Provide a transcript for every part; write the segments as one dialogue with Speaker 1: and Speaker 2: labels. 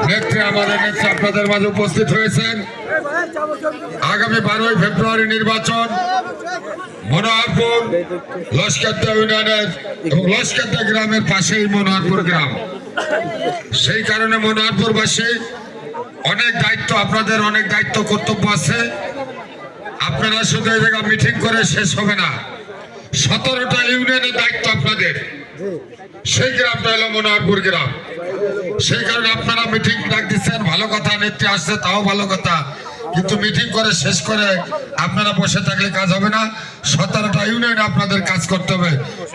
Speaker 1: নেত্রী আমাদের নেত্রী আপনাদের মাঝে উপস্থিত হয়েছেন। আগামী 12ই ফেব্রুয়ারি নির্বাচন মনোহরপুর লস্করদা ইউনিয়নের এবং লস্করদা গ্রামের পাশেই মনোহরপুর গ্রাম। সেই কারণে মনোহরপুরবাসী অনেক দায়িত্ব, আপনাদের অনেক দায়িত্ব কর্তব্য আছে। আপনারা শুধু এই জায়গা মিটিং করে শেষ হবে না, 17টা ইউনিয়নের দায়িত্ব আপনাদের। সেই গ্রামটা হলো মনোহরপুর গ্রাম। সেই কারণে আপনারা মিটিং ডাক দিচ্ছেন, ভালো কথা, নেত্রী আসছে তাও ভালো কথা, কিন্তু মিটিং করে শেষ করে আপনারা বসে থাকলে কাজ হবে না। 17টা ইউনিয়নে আপনাদের কাজ করতে হবে।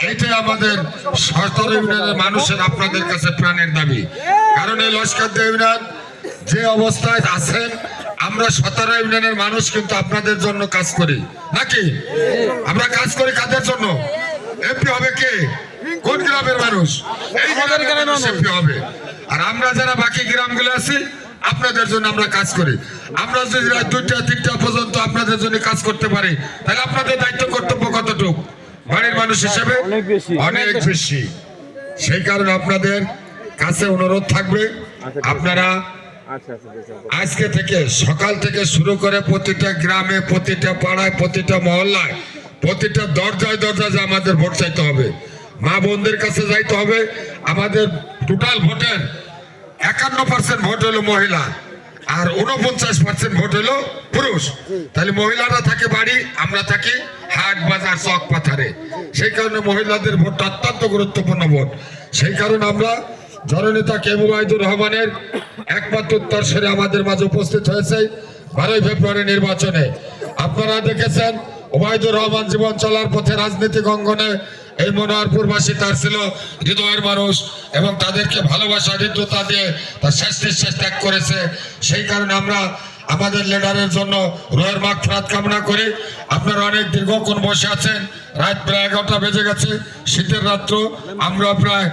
Speaker 1: এইটাই আমাদের 17 ইউনিয়নের মানুষের আপনাদের কাছে প্রাণের দাবি। কারণ এই লস্করদা ইউনিয়ন যে অবস্থায় আছেন, আমরা 17 ইউনিয়নের মানুষ কিন্তু আপনাদের জন্য কাজ করি নাকি? আমরা কাজ করি কাদের জন্য? এমপি হবে কে? কোন গ্রামের মানুষ? এই গ্রামের এমপি হবে। আর আমরা যারা বাকি গ্রামগুলো আছি আপনাদের জন্য আমরা কাজ করি। আমরা যদি রাত 2টা 3টা পর্যন্ত আপনাদের জন্য কাজ করতে পারি, তাহলে আপনাদের দায়িত্ব কর্তব্য কতটুকু বাড়ির মানুষ হিসেবে? অনেক বেশি। সেই কারণে আপনাদের কাছে অনুরোধ থাকবে, আপনারা আজকে থেকে সকাল থেকে শুরু করে প্রতিটা গ্রামে, প্রতিটা পাড়ায়, প্রতিটা মহল্লায়, প্রতিটা দরজায় দরজায় আমাদের ভোট চাইতে হবে। মা বোনদের কাছে যাইতে হবে। আমাদের টোটাল ভোটের 51% ভোট হলো মহিলা, আর 49% ভোট হলো পুরুষ। তাহলে মহিলারা থাকে বাড়ি, আমরা থাকি হাট বাজার চক পাথারে। সেই কারণে মহিলাদের ভোটটা অত্যন্ত গুরুত্বপূর্ণ ভোট। সেই কারণে আমরা জননেতা কে ওবায়দুর রহমানের একমাত্র উত্তরসূরি আমাদের মাঝে উপস্থিত হয়েছে 12ই ফেব্রুয়ারি নির্বাচনে। আপনারা দেখেছেন ওবায়দুর রহমান জীবন চলার পথে রাজনীতিক অঙ্গনে এই মনোহরপুরবাসী তার ছিল হৃদয়ের মানুষ এবং তাদেরকে ভালোবাসা হৃদ্যতা দিয়ে তার শেষ নিঃশ্বাস ত্যাগ করেছে। সেই কারণে আমরা আমাদের লিডারের জন্য রুহের মাগফিরাত কামনা করি। আপনারা অনেক দীর্ঘক্ষণ বসে আছেন, রাত প্রায় 11টা বেজে গেছে, শীতের রাত্র। আমরা প্রায়